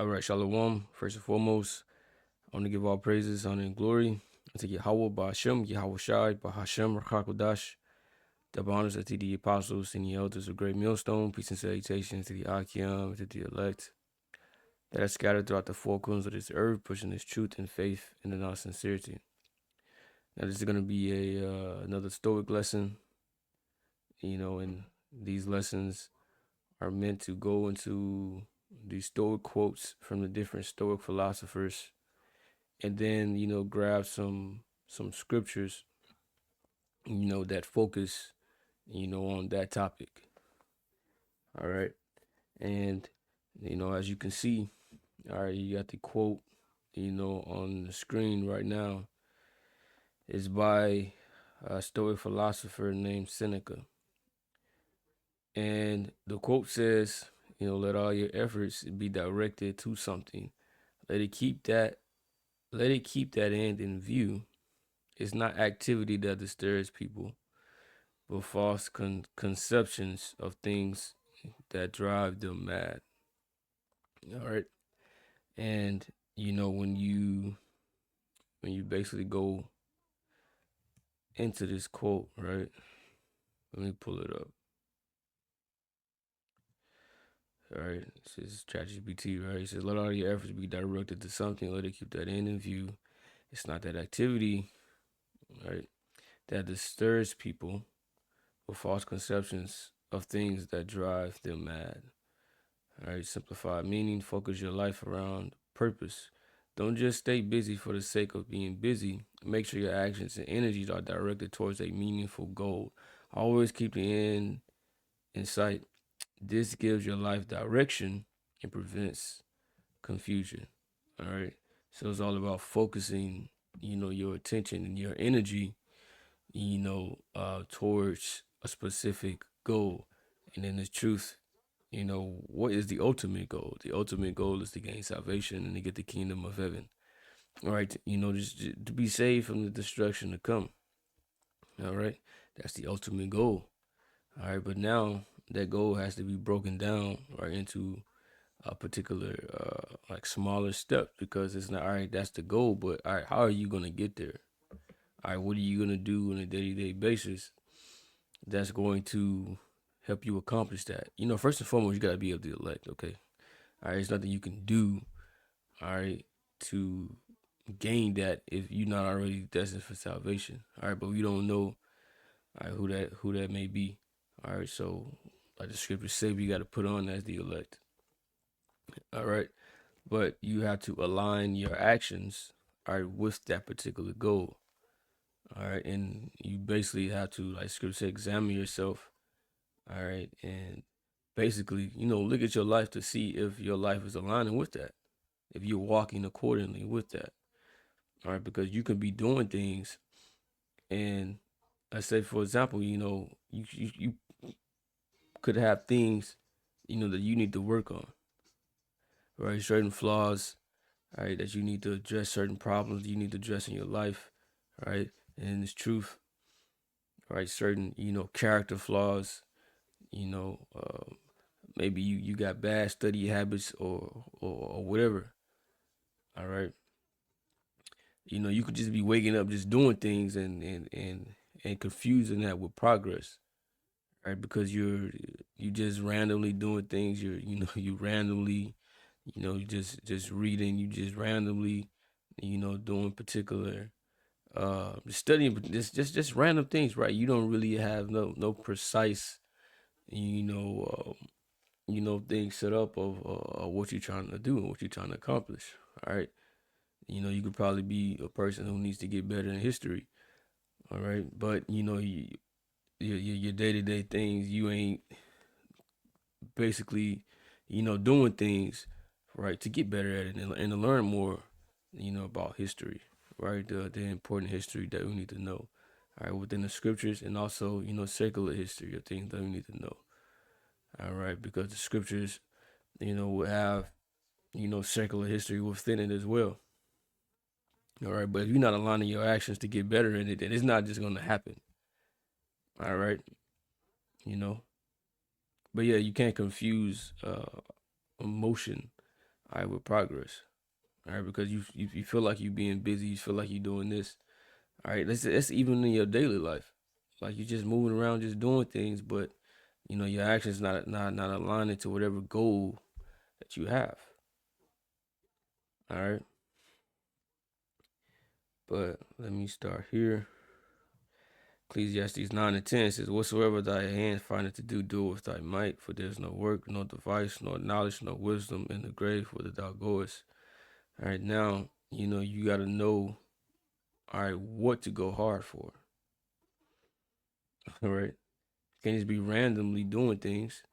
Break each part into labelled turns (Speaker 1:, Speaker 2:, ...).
Speaker 1: All right, Shalom. First and foremost, I want to give all praises, honor, and glory to Yahweh, Ba'ashem, Yahweh Shai, Bahashem, Rachakodash. Double honors to the apostles and the elders of Great Millstone. Peace and salutations to the Akim, to the elect that are scattered throughout the four corners of this earth, pushing this truth and faith and in all sincerity. Now, this is going to be another Stoic lesson, and these lessons are meant to go into these Stoic quotes from the different Stoic philosophers, and then grab some scriptures that focus on that topic. All right. And as you can see, all right, you got the quote on the screen right now. It's by a Stoic philosopher named Seneca, and the quote says, let all your efforts be directed to something. Let it keep that end in view. It's not activity that disturbs people, but false conceptions of things that drive them mad. All right. And when you basically go into this quote, right? Let me pull it up. All right. This is ChatGPT, right? It says, let all your efforts be directed to something. Let it keep that end in view. It's not that activity, right, that disturbs people with false conceptions of things that drive them mad. All right, simplified meaning, focus your life around purpose. Don't just stay busy for the sake of being busy. Make sure your actions and energies are directed towards a meaningful goal. Always keep the end in sight. This gives your life direction and prevents confusion. All right, so it's all about focusing, your attention and your energy, towards a specific goal. And then the truth, what is the ultimate goal? The ultimate goal is to gain salvation and to get the kingdom of heaven. All right, just to be saved from the destruction to come. All right, that's the ultimate goal. All right, but now that goal has to be broken down right into a particular like smaller steps, because it's not all right. That's the goal, but all right, how are you gonna get there? All right, what are you gonna do on a day-to-day basis that's going to help you accomplish that? First and foremost, you gotta be able to elect. Okay, all right, there's nothing you can do, all right, to gain that if you're not already destined for salvation. All right, but we don't know, all right, who that may be. All right, so like the scriptures say, we got to put on as the elect. All right, but you have to align your actions, all right, with that particular goal. All right, and you basically have to, like scripture say, examine yourself. All right, and basically, look at your life to see if your life is aligning with that, if you're walking accordingly with that. All right, because you can be doing things, and I say, for example, you could have things, that you need to work on, right? Certain flaws, right, that you need to address, certain problems you need to address in your life, right? And it's truth, right? Certain, character flaws, you know, uh, maybe you got bad study habits or whatever, all right? You could just be waking up, just doing things and confusing that with progress, right? Because you just randomly doing things. You randomly, you just reading. You just randomly, doing particular just studying just random things, right? You don't really have no precise, you know things set up of what you're trying to do and what you're trying to accomplish. All right, you could probably be a person who needs to get better in history. All right, but your day-to-day things, you ain't basically, doing things, right, to get better at it and to learn more, about history, right? The important history that we need to know, all right, within the scriptures, and also, secular history of things that we need to know, all right, because the scriptures, will have, secular history within it as well, all right. But if you're not aligning your actions to get better in it, then it's not just going to happen, all right, you know. But yeah, you can't confuse emotion, all right, with progress. All right, because you feel like you being busy, you feel like you doing this. All right, that's even in your daily life. Like you just moving around, just doing things, but your actions not aligning to whatever goal that you have. All right, but let me start here. Ecclesiastes 9 and 10 says, "Whatsoever thy hand findeth to do, do it with thy might, for there is no work, no device, no knowledge, no wisdom in the grave whither thou goest." All right, now, you got to know, all right, what to go hard for. All right, can't just be randomly doing things.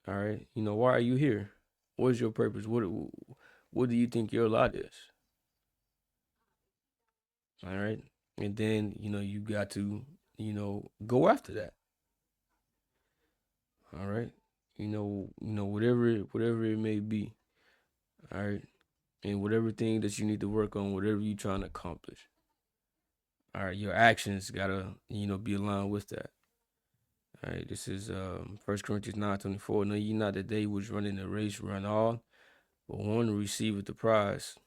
Speaker 1: All right, why are you here? What is your purpose? What do you think your lot is? All right, and then you got to go after that. All right, whatever it may be. All right, and whatever thing that you need to work on, whatever you're trying to accomplish. All right, your actions gotta be aligned with that. All right, this is 1 Corinthians 9:24. Know ye not that they which run in the race run all, but one receiveth the prize.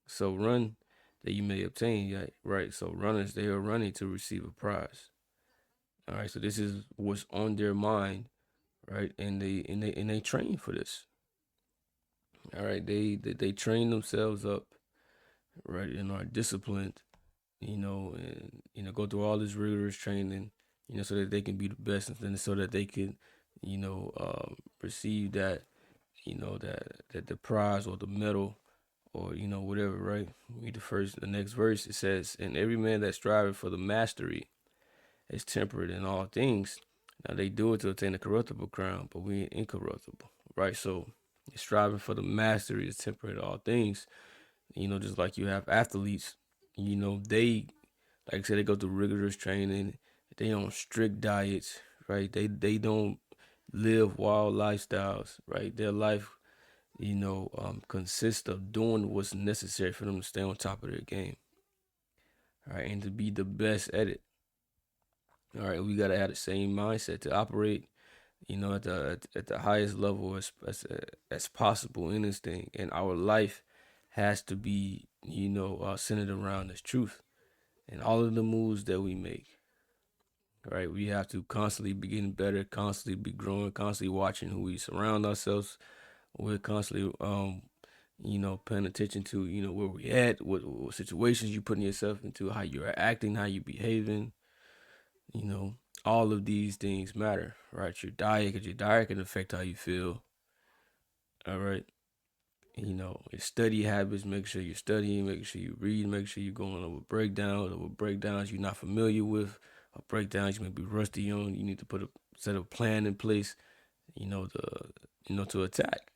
Speaker 1: So run that you may obtain. Yeah, right. So runners, they are running to receive a prize. All right. So this is what's on their mind, right? And they train for this. All right. They train themselves up, right, and are disciplined, and go through all this rigorous training, so that they can be the best, and then so that they can, receive that, that the prize or the medal or whatever, right? Read the next verse. It says, "And every man that striveth for the mastery is temperate in all things. Now they do it to obtain a corruptible crown, but we ain't incorruptible." Right? So striving for the mastery is temperate in all things. Just like you have athletes, they, like I said, they go through rigorous training. They on strict diets, right? They don't live wild lifestyles, right? Their life consist of doing what's necessary for them to stay on top of their game, all right, and to be the best at it. All right, we gotta have the same mindset to operate, at the highest level as possible in this thing, and our life has to be, centered around this truth, and all of the moves that we make. Right, we have to constantly be getting better, constantly be growing, constantly watching who we surround ourselves. We're constantly paying attention to, where we at, what situations you putting yourself into, how you're acting, how you behaving, you know, all of these things matter, right? Your diet, because your diet can affect how you feel. All right. Your study habits, make sure you're studying, make sure you read, make sure you're going over breakdowns you're not familiar with, or breakdowns you may be rusty on. You need to put a set of plan in place, to attack.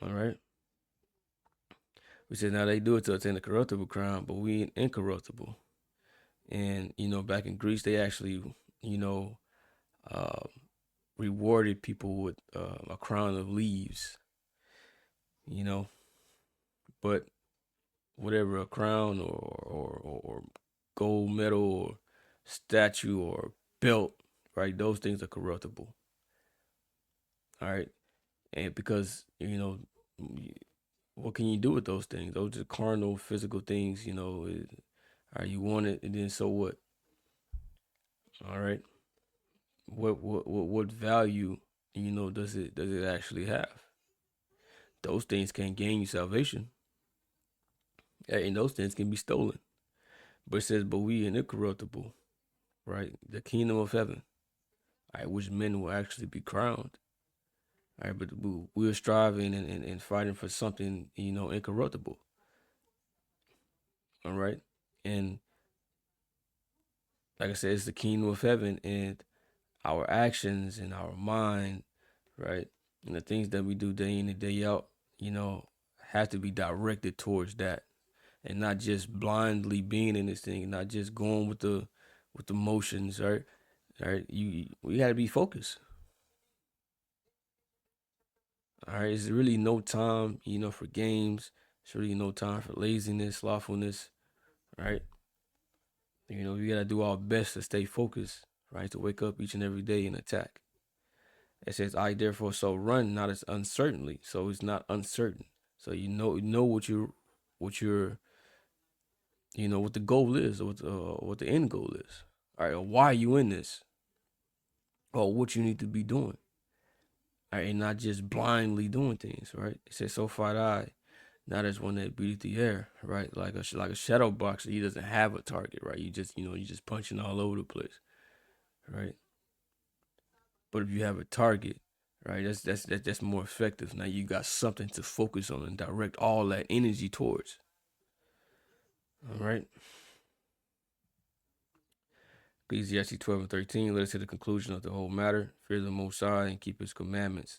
Speaker 1: All right. We said now they do it to attain a corruptible crown, but we ain't incorruptible. And back in Greece, they actually, you know, uh, rewarded people with a crown of leaves. You know, but whatever a crown or gold medal or statue or belt, right? Those things are corruptible. All right, and because what can you do with those things? Those are carnal, physical things. All right, you want it, and then so what? All right, what value does it actually have? Those things can't gain you salvation, and those things can be stolen. But it says, "But we incorruptible, right? The kingdom of heaven, all right, which men will actually be crowned." All right, but we're striving and fighting for something, incorruptible. All right, and like I said, it's the kingdom of heaven, and our actions and our mind, right, and the things that we do day in and day out, have to be directed towards that, and not just blindly being in this thing, and not just going with the motions, right? All right, we got to be focused. All right, there's really no time, for games. It's really no time for laziness, slothfulness, right? We gotta do our best to stay focused, right? To wake up each and every day and attack. It says, I therefore so run, not as uncertainly. So it's not uncertain. So you know what you're what the goal is, or what the end goal is. All right, or why are you in this, or what you need to be doing. All right, and not just blindly doing things. Right. It says, so far I, not as one that beat the air. Right, like a shadow boxer, he doesn't have a target. Right, you just punching all over the place. Right. But if you have a target, right, that's more effective. Now you got something to focus on and direct all that energy towards. All right. Ecclesiastes 12:13 led us to the conclusion of the whole matter. Fear the Most High and keep His commandments,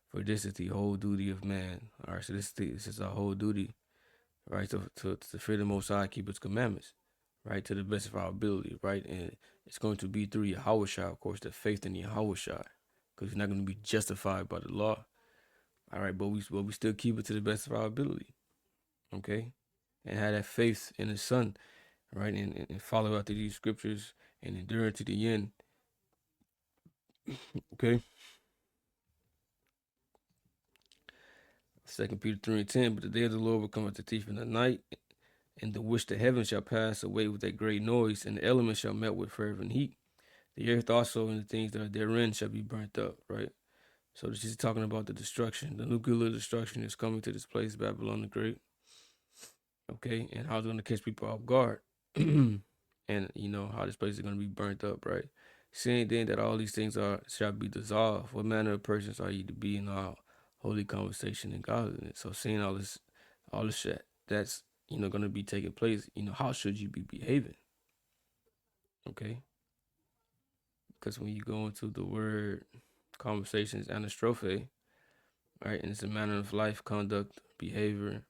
Speaker 1: for this is the whole duty of man. All right, so this is our whole duty, right? To fear the Most High, keep His commandments, right, to the best of our ability, right? And it's going to be through Yahushua, of course, the faith in Yahushua, because you're not going to be justified by the law. All right, but we still keep it to the best of our ability, okay? And have that faith in His Son, right? And follow after these scriptures and endure to the end, okay? 2 Peter 3:10, but the day of the Lord will come as a thief in the night, in the which the heavens shall pass away with a great noise, and the elements shall melt with fervent heat. The earth also and the things that are therein shall be burnt up, right? So this is talking about the destruction. The nuclear destruction is coming to this place, Babylon the Great. Okay, and how it's going to catch people off guard. And how this place is going to be burnt up, right? Seeing then that all these things shall be dissolved, what manner of persons are you to be in all holy conversation and godliness? So seeing all this shit that's going to be taking place, how should you be behaving? Okay, because when you go into the word conversations anastrophe, right, and it's a manner of life, conduct, behavior,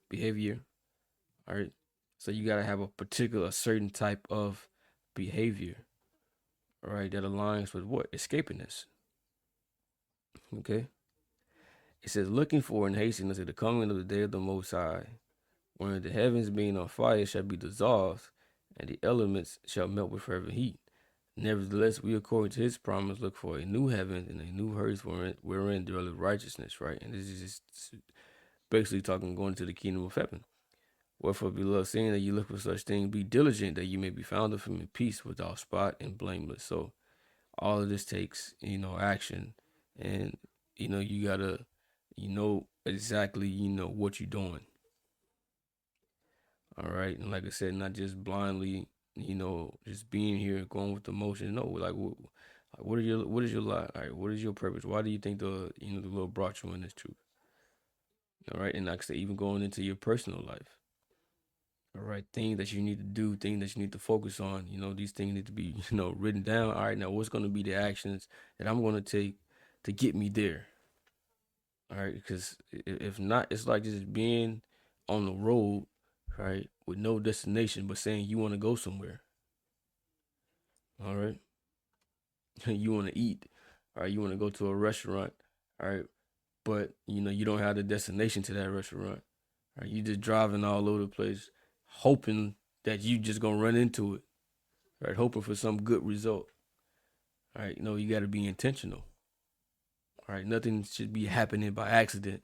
Speaker 1: all right. So you gotta have a certain type of behavior, right, that aligns with what? Escapiness. Okay. It says, looking for and hastening unto the coming of the day of the Most High, when the heavens being on fire shall be dissolved, and the elements shall melt with fervent heat. Nevertheless, we, according to His promise, look for a new heaven and a new earth wherein dwelleth righteousness, right? And this is just basically talking going to the kingdom of heaven. Wherefore, beloved, seeing that you look for such things, be diligent that you may be found of Him in peace, without spot and blameless. So all of this takes, action, and you gotta, exactly, what you're doing. All right, and like I said, not just blindly, just being here, going with the motion. No, like what is your life? All right, what is your purpose? Why do you think the Lord brought you in this truth? All right, and like I said, even going into your personal life. All right, things that you need to do, things that you need to focus on. These things need to be, written down. All right, now what's going to be the actions that I'm going to take to get me there? All right, because if not, it's like just being on the road, right, with no destination, but saying you want to go somewhere. All right, you want to eat. All right, you want to go to a restaurant. All right, but you don't have the destination to that restaurant. All right, you just driving all over the place, hoping that you just gonna run into it. Right, hoping for some good result. All right, you got to be intentional. All right, nothing should be happening by accident.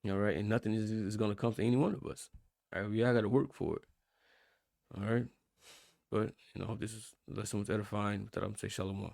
Speaker 1: All right, and nothing is going to come to any one of us. All right, we all got to work for it. All right, but hope this lesson was edifying. That I'm say shalom.